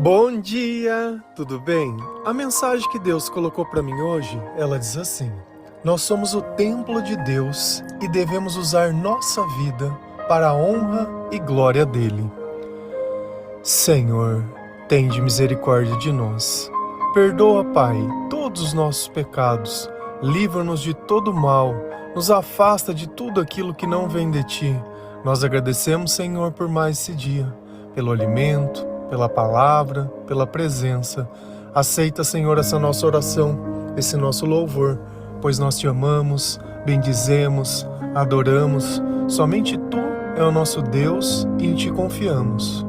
Bom dia, tudo bem? A mensagem que Deus colocou para mim hoje, ela diz assim: nós somos o templo de Deus e devemos usar nossa vida para a honra e glória dele. Senhor, tende misericórdia de nós. Perdoa, Pai, todos os nossos pecados. Livra-nos de todo mal. Nos afasta de tudo aquilo que não vem de Ti. Nós agradecemos, Senhor, por mais esse dia, pelo alimento, pela palavra, pela presença. Aceita, Senhor, essa nossa oração, esse nosso louvor, pois nós Te amamos, bendizemos, adoramos. Somente Tu é o nosso Deus e em Ti confiamos.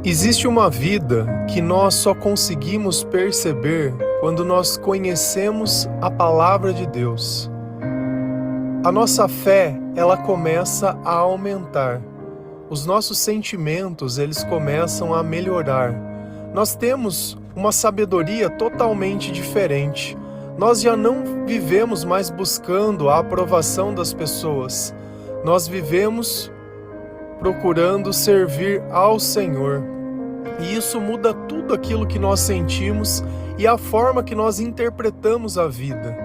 Existe uma vida que nós só conseguimos perceber quando nós conhecemos a palavra de Deus. A nossa fé, ela começa a aumentar. Os nossos sentimentos, eles começam a melhorar. Nós temos uma sabedoria totalmente diferente. Nós já não vivemos mais buscando a aprovação das pessoas. Nós vivemos procurando servir ao Senhor. E isso muda tudo aquilo que nós sentimos e a forma que nós interpretamos a vida.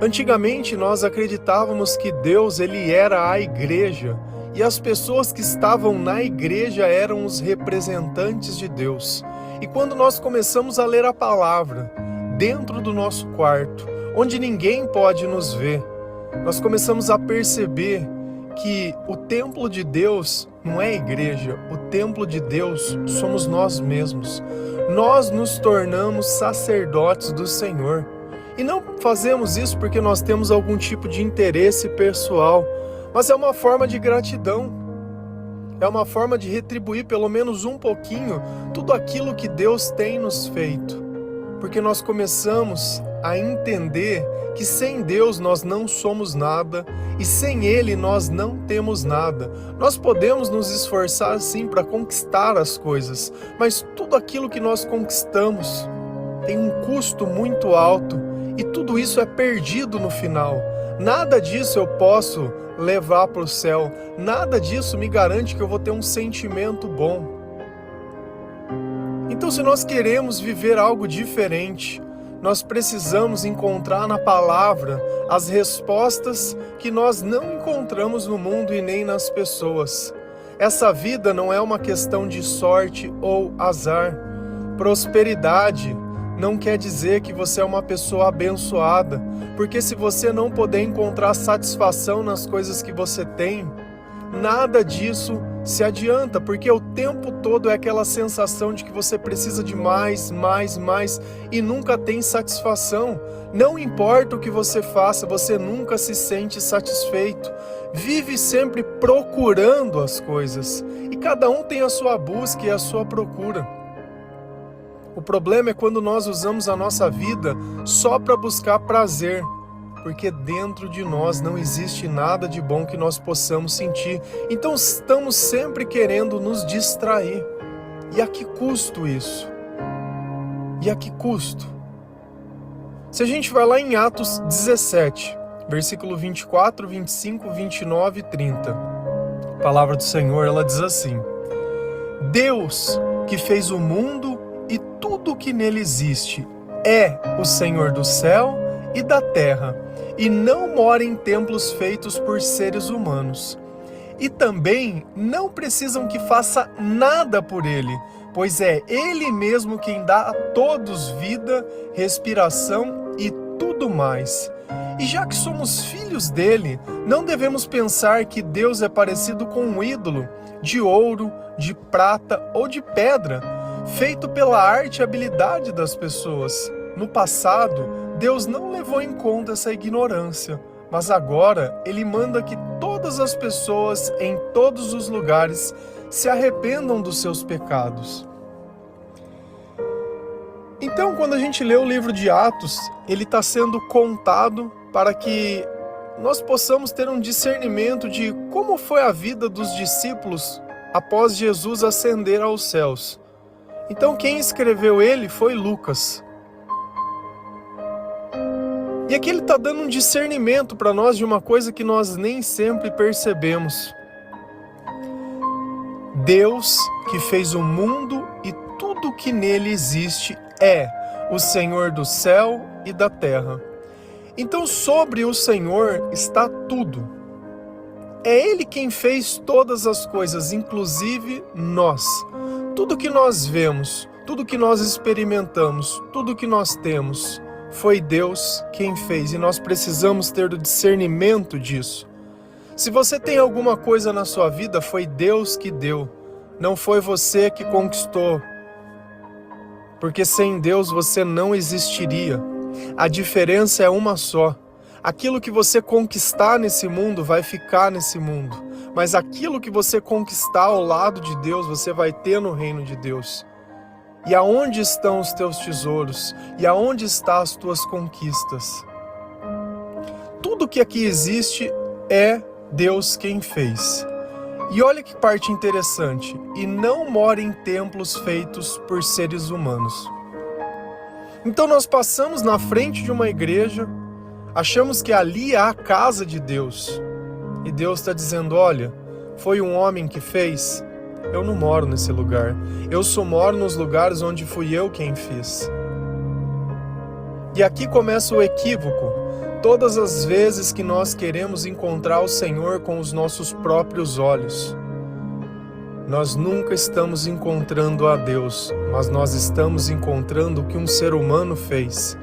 Antigamente nós acreditávamos que Deus ele era a igreja e as pessoas que estavam na igreja eram os representantes de Deus. E quando nós começamos a ler a palavra dentro do nosso quarto, onde ninguém pode nos ver, nós começamos a perceber que o templo de Deus não é a igreja, o templo de Deus somos nós mesmos. Nós nos tornamos sacerdotes do Senhor. E não fazemos isso porque nós temos algum tipo de interesse pessoal, mas é uma forma de gratidão. É uma forma de retribuir pelo menos um pouquinho tudo aquilo que Deus tem nos feito. Porque nós começamos a entender que sem Deus nós não somos nada e sem Ele nós não temos nada. Nós podemos nos esforçar sim para conquistar as coisas, mas tudo aquilo que nós conquistamos tem um custo muito alto e tudo isso é perdido no final. Nada disso eu posso levar para o céu, nada disso me garante que eu vou ter um sentimento bom. Então, se nós queremos viver algo diferente, nós precisamos encontrar na palavra as respostas que nós não encontramos no mundo e nem nas pessoas. Essa vida não é uma questão de sorte ou azar. Prosperidade não quer dizer que você é uma pessoa abençoada, porque se você não puder encontrar satisfação nas coisas que você tem, nada disso se adianta, porque o tempo todo é aquela sensação de que você precisa de mais e nunca tem satisfação. Não importa o que você faça, você nunca se sente satisfeito. Vive sempre procurando as coisas e cada um tem a sua busca e a sua procura. O problema é quando nós usamos a nossa vida só para buscar prazer, porque dentro de nós não existe nada de bom que nós possamos sentir. Então estamos sempre querendo nos distrair. E a que custo isso? E a que custo? Se a gente vai lá em Atos 17, versículo 24, 25, 29 e 30, a palavra do Senhor, ela diz assim: Deus que fez o mundo e tudo o que nele existe é o Senhor do céu e da terra, e não mora em templos feitos por seres humanos. E também não precisam que faça nada por ele, pois é ele mesmo quem dá a todos vida, respiração e tudo mais. E já que somos filhos dele, não devemos pensar que Deus é parecido com um ídolo de ouro, de prata ou de pedra, feito pela arte e habilidade das pessoas. No passado, Deus não levou em conta essa ignorância, mas agora Ele manda que todas as pessoas em todos os lugares se arrependam dos seus pecados. Então, quando a gente lê o livro de Atos, ele está sendo contado para que nós possamos ter um discernimento de como foi a vida dos discípulos após Jesus ascender aos céus. Então, quem escreveu ele foi Lucas. E aqui ele está dando um discernimento para nós de uma coisa que nós nem sempre percebemos. Deus que fez o mundo e tudo que nele existe é o Senhor do céu e da terra. Então sobre o Senhor está tudo. É Ele quem fez todas as coisas, inclusive nós. Tudo que nós vemos, tudo que nós experimentamos, tudo que nós temos, foi Deus quem fez. E nós precisamos ter o discernimento disso. Se você tem alguma coisa na sua vida, foi Deus que deu. Não foi você que conquistou. Porque sem Deus você não existiria. A diferença é uma só. Aquilo que você conquistar nesse mundo vai ficar nesse mundo. Mas aquilo que você conquistar ao lado de Deus, você vai ter no reino de Deus. E aonde estão os teus tesouros? E aonde estão as tuas conquistas? Tudo que aqui existe é Deus quem fez. E olha que parte interessante. E não mora em templos feitos por seres humanos. Então nós passamos na frente de uma igreja, achamos que ali há a casa de Deus. E Deus está dizendo, olha, foi um homem que fez. Eu não moro nesse lugar. Eu só moro nos lugares onde fui eu quem fiz. E aqui começa o equívoco. Todas as vezes que nós queremos encontrar o Senhor com os nossos próprios olhos, nós nunca estamos encontrando a Deus, mas nós estamos encontrando o que um ser humano fez.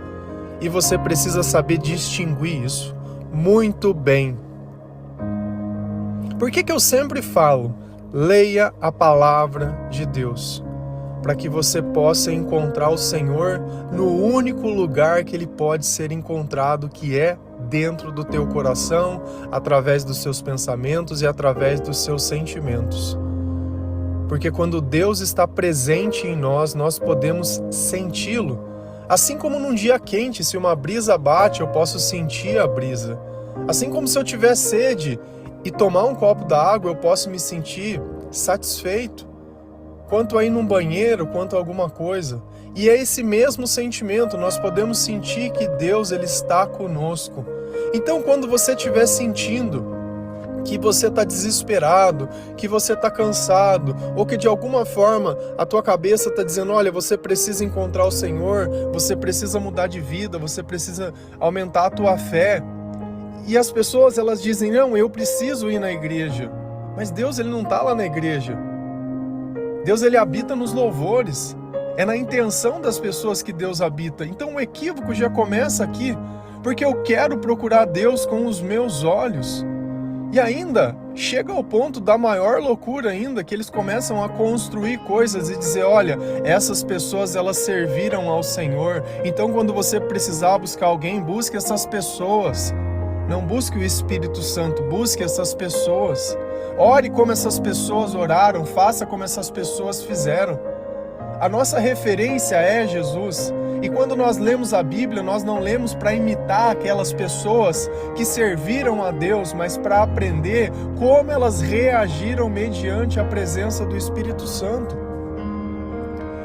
E você precisa saber distinguir isso muito bem. Por que eu sempre falo? Leia a palavra de Deus, para que você possa encontrar o Senhor no único lugar que Ele pode ser encontrado, que é dentro do teu coração, através dos seus pensamentos e através dos seus sentimentos. Porque quando Deus está presente em nós, nós podemos senti-lo. Assim como num dia quente, se uma brisa bate, eu posso sentir a brisa. Assim como se eu tiver sede e tomar um copo d'água, eu posso me sentir satisfeito. Quanto a ir num banheiro, quanto a alguma coisa. E é esse mesmo sentimento, nós podemos sentir que Deus ele está conosco. Então quando você estiver sentindo que você está desesperado, que você está cansado, ou que de alguma forma a tua cabeça está dizendo, olha, você precisa encontrar o Senhor, você precisa mudar de vida, você precisa aumentar a tua fé. E as pessoas elas dizem, não, eu preciso ir na igreja. Mas Deus ele não está lá na igreja. Deus ele habita nos louvores. É na intenção das pessoas que Deus habita. Então o equívoco já começa aqui, porque eu quero procurar Deus com os meus olhos. E ainda chega ao ponto da maior loucura ainda, que eles começam a construir coisas e dizer, olha, essas pessoas elas serviram ao Senhor. Então quando você precisar buscar alguém, busque essas pessoas. Não busque o Espírito Santo, busque essas pessoas. Ore como essas pessoas oraram, faça como essas pessoas fizeram. A nossa referência é Jesus. E quando nós lemos a Bíblia, nós não lemos para imitar aquelas pessoas que serviram a Deus, mas para aprender como elas reagiram mediante a presença do Espírito Santo.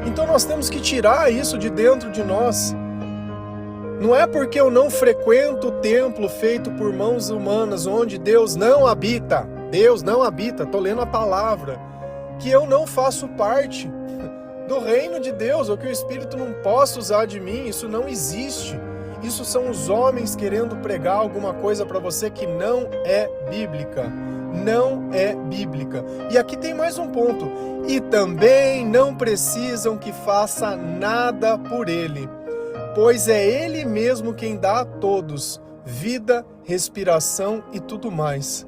Então nós temos que tirar isso de dentro de nós. Não é porque eu não frequento o templo feito por mãos humanas, onde Deus não habita, estou lendo a palavra, que eu não faço parte do reino de Deus, ou que o Espírito não possa usar de mim. Isso não existe. Isso são os homens querendo pregar alguma coisa para você que não é bíblica. Não é bíblica. E aqui tem mais um ponto. E também não precisam que faça nada por ele, pois é ele mesmo quem dá a todos vida, respiração e tudo mais.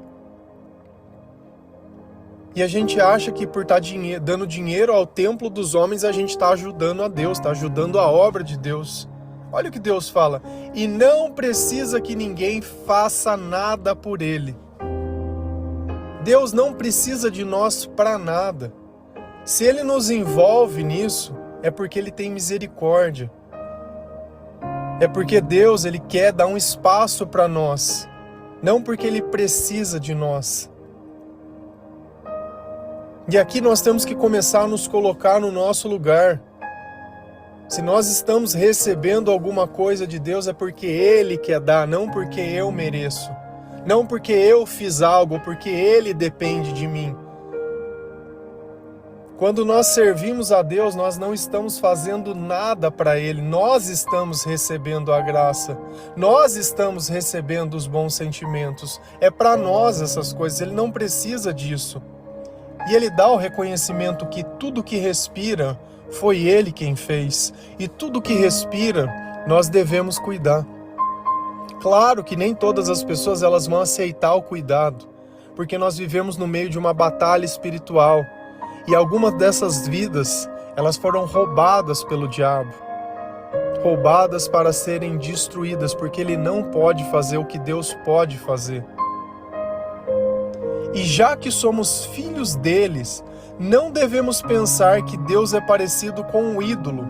E a gente acha que por estar dando dinheiro ao templo dos homens, a gente está ajudando a Deus, está ajudando a obra de Deus. Olha o que Deus fala. E não precisa que ninguém faça nada por ele. Deus não precisa de nós para nada. Se ele nos envolve nisso, é porque ele tem misericórdia. É porque Deus ele quer dar um espaço para nós. Não porque ele precisa de nós. E aqui nós temos que começar a nos colocar no nosso lugar. Se nós estamos recebendo alguma coisa de Deus é porque Ele quer dar, não porque eu mereço. Não porque eu fiz algo, porque Ele depende de mim. Quando nós servimos a Deus, nós não estamos fazendo nada para Ele. Nós estamos recebendo a graça. Nós estamos recebendo os bons sentimentos. É para nós essas coisas. Ele não precisa disso. E Ele dá o reconhecimento que tudo que respira foi Ele quem fez. E tudo que respira, nós devemos cuidar. Claro que nem todas as pessoas elas vão aceitar o cuidado, porque nós vivemos no meio de uma batalha espiritual. E algumas dessas vidas, elas foram roubadas pelo diabo. Roubadas para serem destruídas, porque ele não pode fazer o que Deus pode fazer. E já que somos filhos deles, não devemos pensar que Deus é parecido com um ídolo,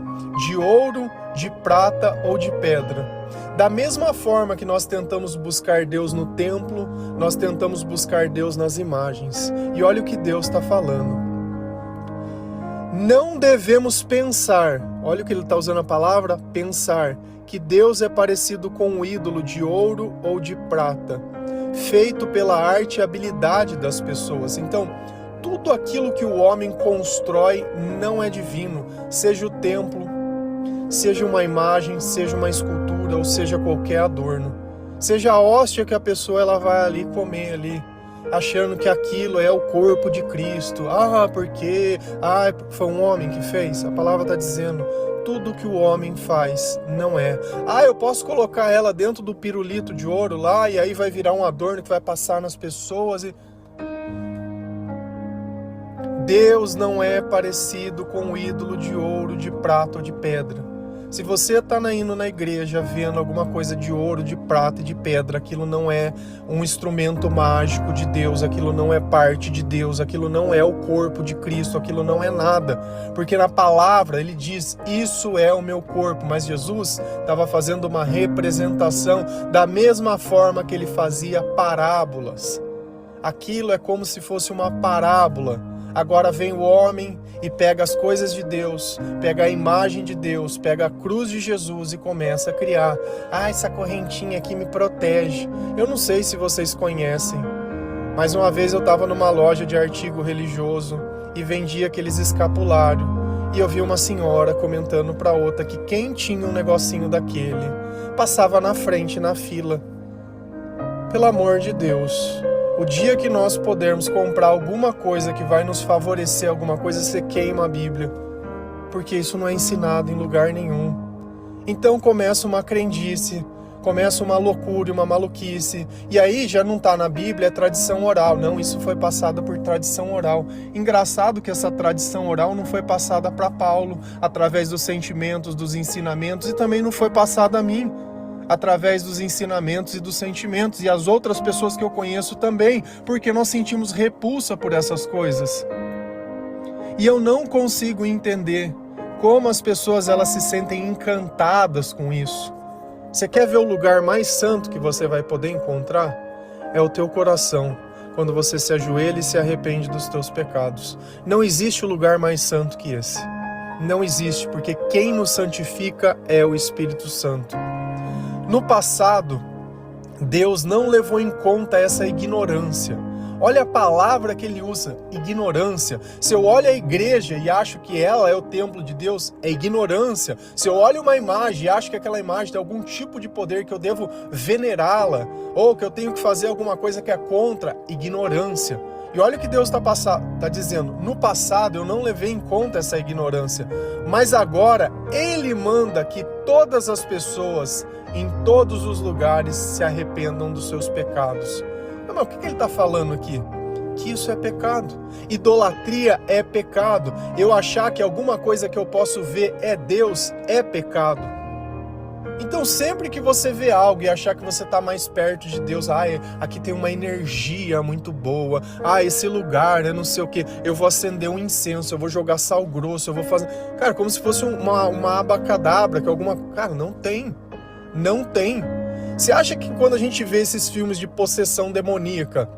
de ouro, de prata ou de pedra. Da mesma forma que nós tentamos buscar Deus no templo, nós tentamos buscar Deus nas imagens. E olha o que Deus está falando. Não devemos pensar, olha o que ele está usando a palavra, pensar, que Deus é parecido com um ídolo de ouro ou de prata, feito pela arte e habilidade das pessoas. Então, tudo aquilo que o homem constrói não é divino, seja o templo, seja uma imagem, seja uma escultura, ou seja qualquer adorno. Seja a hóstia que a pessoa ela vai ali comer ali, achando que aquilo é o corpo de Cristo. Porque foi um homem que fez. A palavra está dizendo, tudo que o homem faz não é. Eu posso colocar ela dentro do pirulito de ouro lá, e aí vai virar um adorno que vai passar nas pessoas. Deus não é parecido com o ídolo de ouro, de prata ou de pedra. Se você está indo na igreja vendo alguma coisa de ouro, de prata e de pedra, aquilo não é um instrumento mágico de Deus, aquilo não é parte de Deus, aquilo não é o corpo de Cristo, aquilo não é nada. Porque na palavra ele diz, isso é o meu corpo, mas Jesus estava fazendo uma representação da mesma forma que ele fazia parábolas. Aquilo é como se fosse uma parábola. Agora vem o homem e pega as coisas de Deus, pega a imagem de Deus, pega a cruz de Jesus e começa a criar. Essa correntinha aqui me protege. Eu não sei se vocês conhecem, mas uma vez eu estava numa loja de artigo religioso e vendia aqueles escapulários. E eu vi uma senhora comentando para outra que quem tinha um negocinho daquele passava na frente na fila. Pelo amor de Deus. O dia que nós pudermos comprar alguma coisa que vai nos favorecer, alguma coisa, você queima a Bíblia. Porque isso não é ensinado em lugar nenhum. Então começa uma crendice, começa uma loucura, uma maluquice. E aí já não está na Bíblia, é tradição oral. Não, isso foi passado por tradição oral. Engraçado que essa tradição oral não foi passada para Paulo, através dos sentimentos, dos ensinamentos, e também não foi passada a mim, através dos ensinamentos e dos sentimentos, e as outras pessoas que eu conheço também, porque nós sentimos repulsa por essas coisas. E eu não consigo entender como as pessoas elas se sentem encantadas com isso. Você quer ver o lugar mais santo que você vai poder encontrar? É o teu coração, quando você se ajoelha e se arrepende dos teus pecados. Não existe lugar mais santo que esse. Não existe, porque quem nos santifica é o Espírito Santo. No passado, Deus não levou em conta essa ignorância. Olha a palavra que ele usa, ignorância. Se eu olho a igreja e acho que ela é o templo de Deus, é ignorância. Se eu olho uma imagem e acho que aquela imagem tem algum tipo de poder que eu devo venerá-la, ou que eu tenho que fazer alguma coisa que é contra, ignorância. E olha o que Deus está dizendo. No passado eu não levei em conta essa ignorância, mas agora Ele manda que todas as pessoas, em todos os lugares, se arrependam dos seus pecados. Mas o que Ele está falando aqui? Que isso é pecado. Idolatria é pecado. Eu achar que alguma coisa que eu posso ver é Deus é pecado. Então sempre que você vê algo e achar que você está mais perto de Deus, aqui tem uma energia muito boa, esse lugar, eu não sei o que, eu vou acender um incenso, eu vou jogar sal grosso, eu vou fazer... Cara, como se fosse uma abacadabra, que alguma... Cara, não tem. Não tem. Você acha que quando a gente vê esses filmes de possessão demoníaca,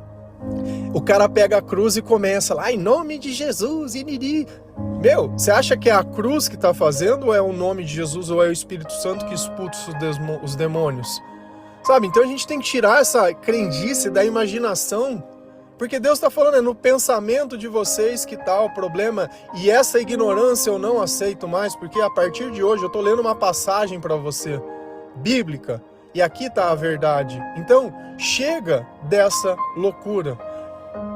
o cara pega a cruz e começa lá, em nome de Jesus, Você acha que é a cruz que está fazendo, ou é o nome de Jesus, ou é o Espírito Santo que expulsa os demônios? Sabe, então a gente tem que tirar essa crendice da imaginação, porque Deus está falando, é no pensamento de vocês que está o problema, e essa ignorância eu não aceito mais, porque a partir de hoje eu estou lendo uma passagem para você, bíblica, e aqui está a verdade. Então, chega dessa loucura.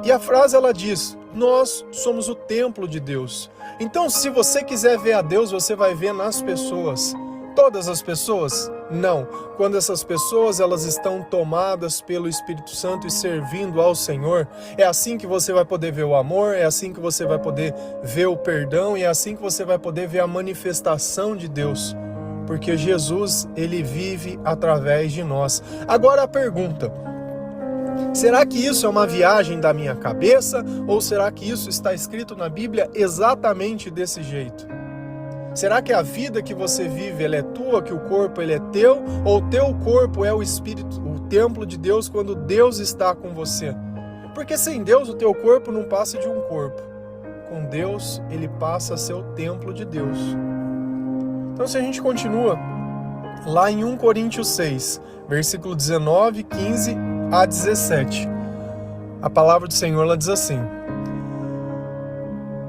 E a frase ela diz, nós somos o templo de Deus. Então, se você quiser ver a Deus, você vai ver nas pessoas. Todas as pessoas? Não. Quando essas pessoas elas estão tomadas pelo Espírito Santo e servindo ao Senhor, é assim que você vai poder ver o amor, é assim que você vai poder ver o perdão, e é assim que você vai poder ver a manifestação de Deus. Porque Jesus, ele vive através de nós. Agora a pergunta, será que isso é uma viagem da minha cabeça, ou será que isso está escrito na Bíblia exatamente desse jeito? Será que a vida que você vive, ela é tua, que o corpo ele é teu, ou o teu corpo é o Espírito, o templo de Deus quando Deus está com você? Porque sem Deus o teu corpo não passa de um corpo. Com Deus, ele passa a ser o templo de Deus. Então se a gente continua, lá em 1 Coríntios 6, versículo 19, 15 a 17, a palavra do Senhor ela diz assim: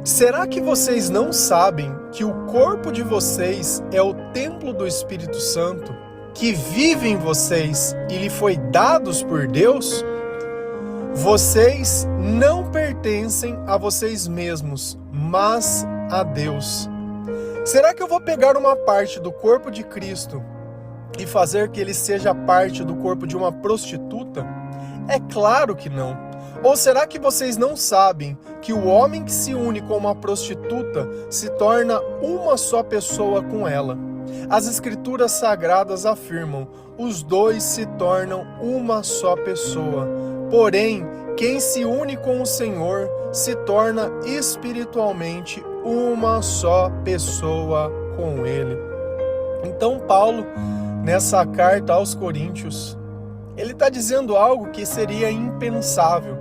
será que vocês não sabem que o corpo de vocês é o templo do Espírito Santo, que vive em vocês e lhe foi dados por Deus? Vocês não pertencem a vocês mesmos, mas a Deus. Será que eu vou pegar uma parte do corpo de Cristo e fazer que ele seja parte do corpo de uma prostituta? É claro que não. Ou será que vocês não sabem que o homem que se une com uma prostituta se torna uma só pessoa com ela? As Escrituras Sagradas afirmam, os dois se tornam uma só pessoa. Porém, quem se une com o Senhor se torna espiritualmente uma só pessoa com Ele. Então Paulo, nessa carta aos Coríntios, ele está dizendo algo que seria impensável,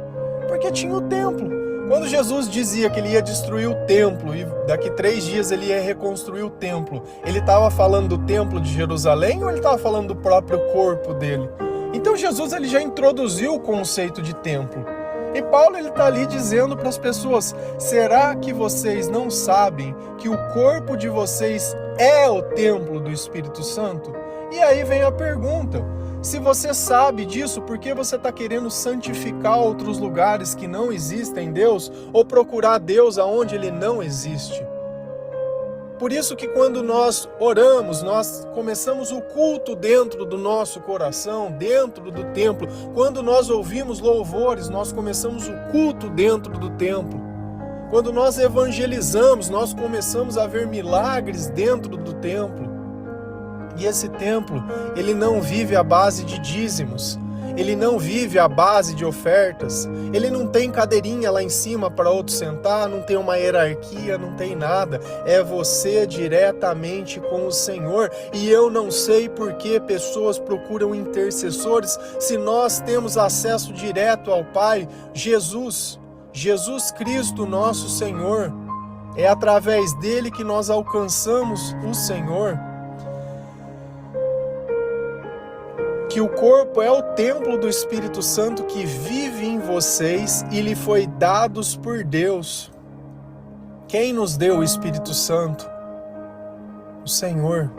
porque tinha o templo. Quando Jesus dizia que ele ia destruir o templo e daqui 3 dias ele ia reconstruir o templo, ele estava falando do templo de Jerusalém ou ele estava falando do próprio corpo dele? Então Jesus ele já introduziu o conceito de templo. E Paulo ele está ali dizendo para as pessoas, será que vocês não sabem que o corpo de vocês é o templo do Espírito Santo? E aí vem a pergunta, se você sabe disso, por que você está querendo santificar outros lugares que não existem em Deus, ou procurar Deus aonde Ele não existe? Por isso que quando nós oramos, nós começamos o culto dentro do nosso coração, dentro do templo. Quando nós ouvimos louvores, nós começamos o culto dentro do templo. Quando nós evangelizamos, nós começamos a ver milagres dentro do templo. E esse templo, ele não vive à base de dízimos. Ele não vive à base de ofertas, ele não tem cadeirinha lá em cima para outro sentar, não tem uma hierarquia, não tem nada. É você diretamente com o Senhor. E eu não sei por que pessoas procuram intercessores se nós temos acesso direto ao Pai, Jesus Cristo, nosso Senhor. É através dele que nós alcançamos o Senhor. Que o corpo é o templo do Espírito Santo que vive em vocês e lhe foi dados por Deus. Quem nos deu o Espírito Santo? O Senhor.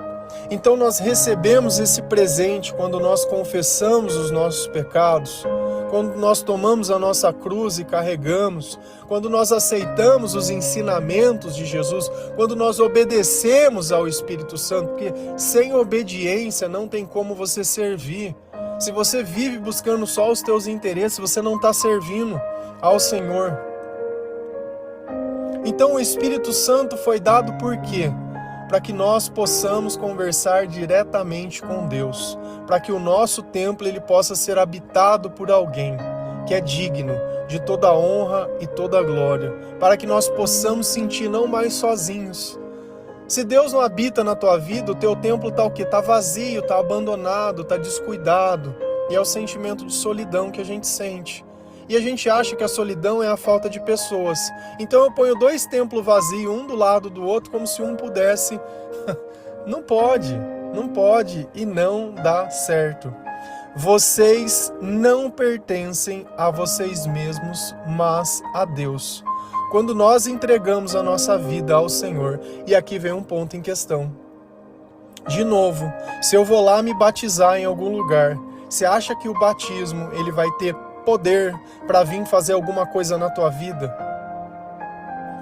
Então nós recebemos esse presente quando nós confessamos os nossos pecados, quando nós tomamos a nossa cruz e carregamos, quando nós aceitamos os ensinamentos de Jesus, quando nós obedecemos ao Espírito Santo, porque sem obediência não tem como você servir. Se você vive buscando só os teus interesses, você não está servindo ao Senhor. Então o Espírito Santo foi dado por quê? Para que nós possamos conversar diretamente com Deus, para que o nosso templo ele possa ser habitado por alguém que é digno de toda honra e toda glória, para que nós possamos sentir não mais sozinhos. Se Deus não habita na tua vida, o teu templo está o quê? Está vazio, está abandonado, está descuidado, e é o sentimento de solidão que a gente sente. E a gente acha que a solidão é a falta de pessoas. Então eu ponho 2 templos vazios, um do lado do outro, como se um pudesse. Não pode e não dá certo. Vocês não pertencem a vocês mesmos, mas a Deus. Quando nós entregamos a nossa vida ao Senhor, e aqui vem um ponto em questão. De novo, se eu vou lá me batizar em algum lugar, você acha que o batismo ele vai ter poder para vir fazer alguma coisa na tua vida?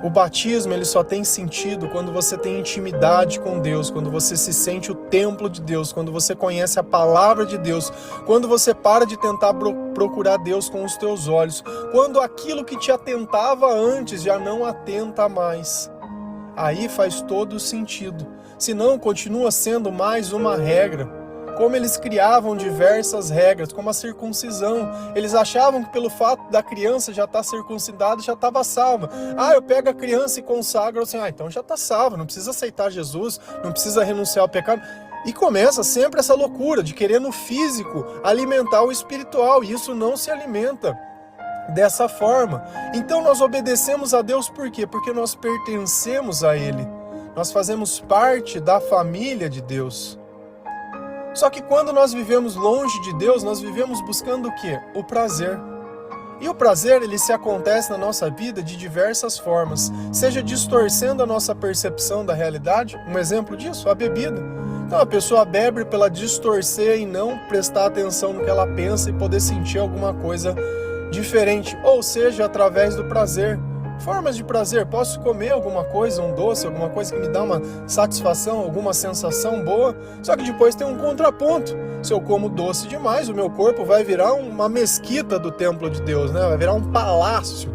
O batismo ele só tem sentido quando você tem intimidade com Deus, quando você se sente o templo de Deus, quando você conhece a palavra de Deus, quando você para de tentar procurar Deus com os teus olhos, quando aquilo que te atentava antes já não atenta mais. Aí faz todo sentido. Senão continua sendo mais uma regra. Como eles criavam diversas regras, como a circuncisão. Eles achavam que pelo fato da criança já estar circuncidada, já estava salva. Eu pego a criança e consagro assim, então já está salva, não precisa aceitar Jesus, não precisa renunciar ao pecado. E começa sempre essa loucura de querer no físico alimentar o espiritual, e isso não se alimenta dessa forma. Então nós obedecemos a Deus por quê? Porque nós pertencemos a Ele. Nós fazemos parte da família de Deus. Só que quando nós vivemos longe de Deus, nós vivemos buscando o quê? O prazer. E o prazer, ele se acontece na nossa vida de diversas formas, seja distorcendo a nossa percepção da realidade, um exemplo disso, a bebida. Então a pessoa bebe para ela distorcer e não prestar atenção no que ela pensa e poder sentir alguma coisa diferente, ou seja, através do prazer. Formas de prazer, posso comer alguma coisa, um doce, alguma coisa que me dá uma satisfação, alguma sensação boa, só que depois tem um contraponto. Se eu como doce demais, o meu corpo vai virar uma mesquita do templo de Deus, né? Vai virar um palácio.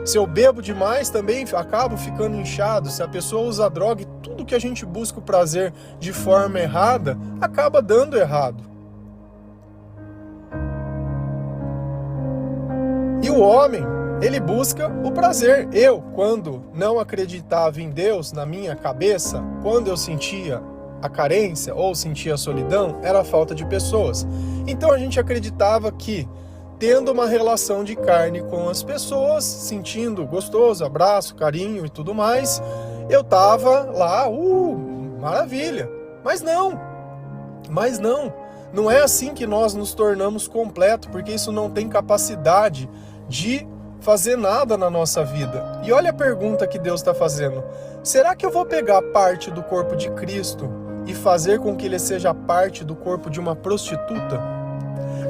Se eu bebo demais, também acabo ficando inchado. Se a pessoa usa droga e tudo que a gente busca o prazer de forma errada, acaba dando errado. E o homem, ele busca o prazer. Eu, quando não acreditava em Deus na minha cabeça, quando eu sentia a carência ou sentia a solidão, era a falta de pessoas. Então a gente acreditava que, tendo uma relação de carne com as pessoas, sentindo gostoso, abraço, carinho e tudo mais, eu tava lá, maravilha. Mas não é assim que nós nos tornamos completos, porque isso não tem capacidade de fazer nada na nossa vida. E olha a pergunta que Deus está fazendo. Será que eu vou pegar parte do corpo de Cristo e fazer com que ele seja parte do corpo de uma prostituta?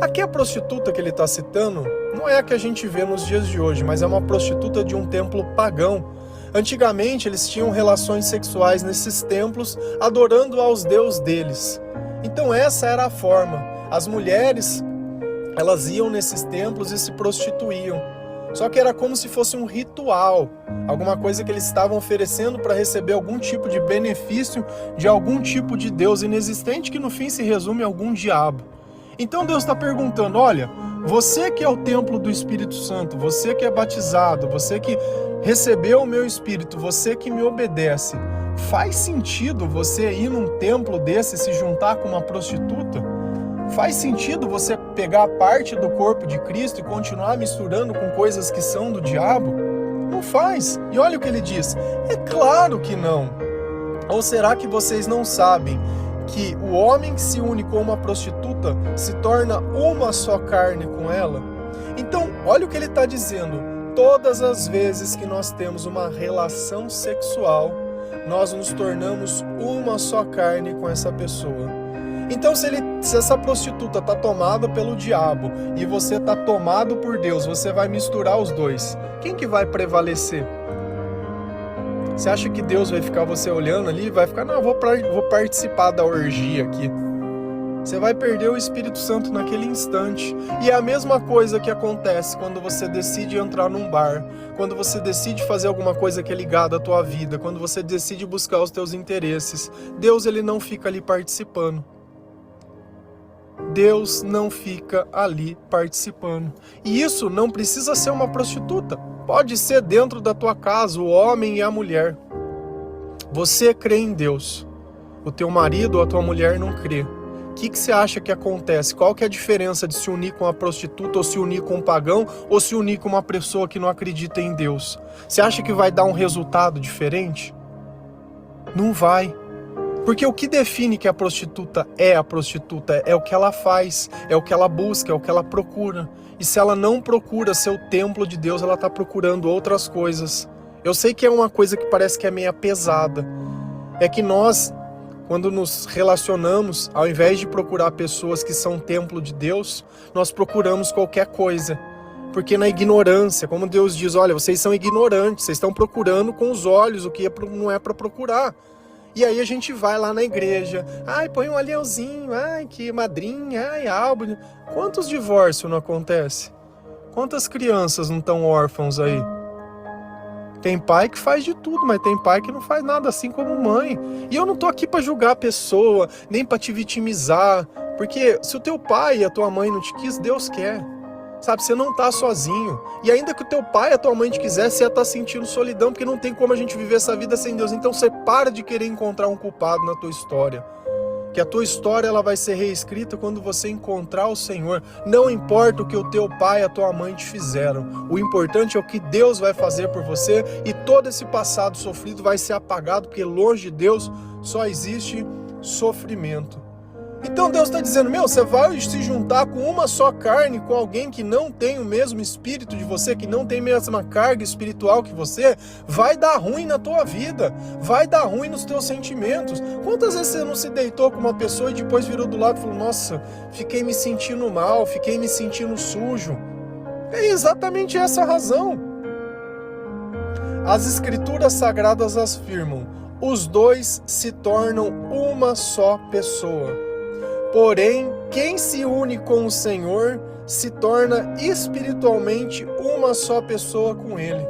Aqui a prostituta que ele está citando não é a que a gente vê nos dias de hoje, mas é uma prostituta de um templo pagão. Antigamente eles tinham relações sexuais nesses templos, adorando aos deuses deles. Então essa era a forma. As mulheres, elas iam nesses templos e se prostituíam. Só que era como se fosse um ritual, alguma coisa que eles estavam oferecendo para receber algum tipo de benefício de algum tipo de Deus inexistente, que no fim se resume a algum diabo. Então Deus está perguntando, olha, você que é o templo do Espírito Santo, você que é batizado, você que recebeu o meu Espírito, você que me obedece, faz sentido você ir num templo desse e se juntar com uma prostituta? Faz sentido você pegar parte do corpo de Cristo e continuar misturando com coisas que são do diabo? Não faz. E olha o que ele diz. É claro que não. Ou será que vocês não sabem que o homem que se une com uma prostituta se torna uma só carne com ela? Então, olha o que ele está dizendo. Todas as vezes que nós temos uma relação sexual, nós nos tornamos uma só carne com essa pessoa. Então se essa prostituta está tomada pelo diabo e você está tomado por Deus, você vai misturar os dois. Quem que vai prevalecer? Você acha que Deus vai ficar você olhando ali e vai ficar, não, vou participar da orgia aqui. Você vai perder o Espírito Santo naquele instante. E é a mesma coisa que acontece quando você decide entrar num bar, quando você decide fazer alguma coisa que é ligada à tua vida, quando você decide buscar os teus interesses. Deus, ele não fica ali participando. Deus não fica ali participando. E isso não precisa ser uma prostituta. Pode ser dentro da tua casa, o homem e a mulher. Você crê em Deus. O teu marido ou a tua mulher não crê. que você acha que acontece? Qual que é a diferença de se unir com uma prostituta, ou se unir com um pagão, ou se unir com uma pessoa que não acredita em Deus? Você acha que vai dar um resultado diferente? Não vai. Porque o que define que a prostituta é o que ela faz, é o que ela busca, é o que ela procura. E se ela não procura ser o templo de Deus, ela está procurando outras coisas. Eu sei que é uma coisa que parece que é meio pesada. É que nós, quando nos relacionamos, ao invés de procurar pessoas que são templo de Deus, nós procuramos qualquer coisa. Porque na ignorância, como Deus diz, olha, vocês são ignorantes, vocês estão procurando com os olhos o que não é para procurar. E aí a gente vai lá na igreja, ai, põe um aliãozinho, ai, que madrinha, ai, álbum. Quantos divórcios não acontece? Quantas crianças não estão órfãos aí? Tem pai que faz de tudo, mas tem pai que não faz nada, assim como mãe. E eu não tô aqui para julgar a pessoa, nem para te vitimizar, porque se o teu pai e a tua mãe não te quis, Deus quer. Sabe, você não tá sozinho. E ainda que o teu pai e a tua mãe te quiser, você ia estar sentindo solidão, porque não tem como a gente viver essa vida sem Deus. Então você para de querer encontrar um culpado na tua história. Que a tua história ela vai ser reescrita quando você encontrar o Senhor. Não importa o que o teu pai e a tua mãe te fizeram. O importante é o que Deus vai fazer por você, e todo esse passado sofrido vai ser apagado, porque longe de Deus só existe sofrimento. Então Deus está dizendo, você vai se juntar com uma só carne, com alguém que não tem o mesmo espírito de você, que não tem a mesma carga espiritual que você, vai dar ruim na tua vida, vai dar ruim nos teus sentimentos. Quantas vezes você não se deitou com uma pessoa e depois virou do lado e falou, nossa, fiquei me sentindo mal, fiquei me sentindo sujo? É exatamente essa a razão. As escrituras sagradas afirmam, os dois se tornam uma só pessoa. Porém, quem se une com o Senhor se torna espiritualmente uma só pessoa com Ele.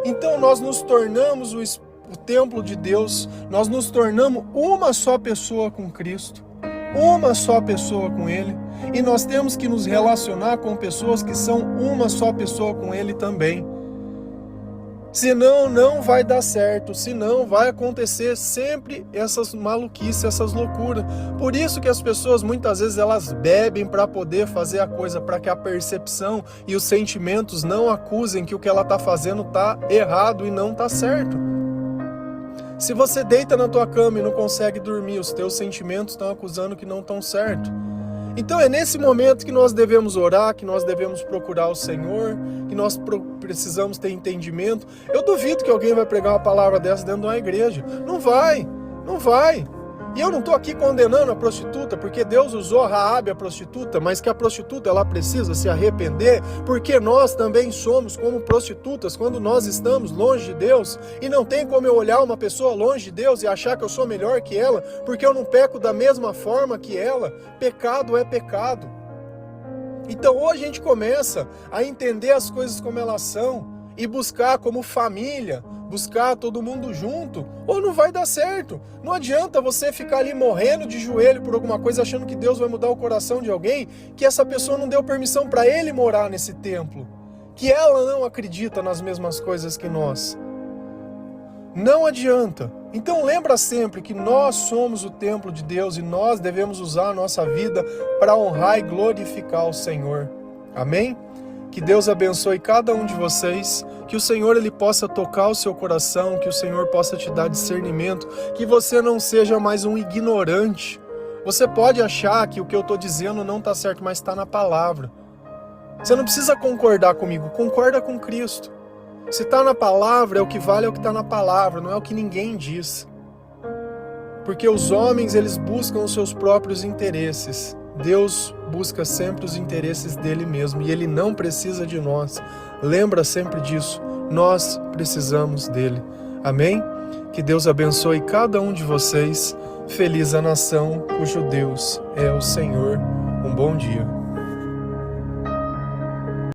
Então nós nos tornamos o templo de Deus, nós nos tornamos uma só pessoa com Cristo, uma só pessoa com Ele, e nós temos que nos relacionar com pessoas que são uma só pessoa com Ele também. Senão não vai dar certo, senão vai acontecer sempre essas maluquices, essas loucuras. Por isso que as pessoas muitas vezes elas bebem para poder fazer a coisa, para que a percepção e os sentimentos não acusem que o que ela está fazendo está errado e não está certo. Se você deita na tua cama e não consegue dormir, os teus sentimentos estão acusando que não estão certo. Então é nesse momento que nós devemos orar, que nós devemos procurar o Senhor, que nós precisamos ter entendimento. Eu duvido que alguém vai pregar uma palavra dessa dentro de uma igreja. Não vai, não vai. E eu não estou aqui condenando a prostituta, porque Deus usou Raabe, a prostituta, mas que a prostituta ela precisa se arrepender, porque nós também somos como prostitutas quando nós estamos longe de Deus, e não tem como eu olhar uma pessoa longe de Deus e achar que eu sou melhor que ela, porque eu não peco da mesma forma que ela. Pecado é pecado. Então hoje a gente começa a entender as coisas como elas são, e buscar como família, buscar todo mundo junto, ou não vai dar certo. Não adianta você ficar ali morrendo de joelho por alguma coisa, achando que Deus vai mudar o coração de alguém, que essa pessoa não deu permissão para ele morar nesse templo, que ela não acredita nas mesmas coisas que nós. Não adianta. Então lembra sempre que nós somos o templo de Deus e nós devemos usar a nossa vida para honrar e glorificar o Senhor. Amém? Que Deus abençoe cada um de vocês, que o Senhor ele possa tocar o seu coração, que o Senhor possa te dar discernimento, que você não seja mais um ignorante. Você pode achar que o que eu estou dizendo não está certo, mas está na palavra. Você não precisa concordar comigo, concorda com Cristo. Se está na palavra, é o que vale, é o que está na palavra, não é o que ninguém diz. Porque os homens eles buscam os seus próprios interesses. Deus busca sempre os interesses dele mesmo e ele não precisa de nós. Lembra sempre disso. Nós precisamos dele. Amém? Que Deus abençoe cada um de vocês. Feliz a nação cujo Deus é o Senhor. Um bom dia.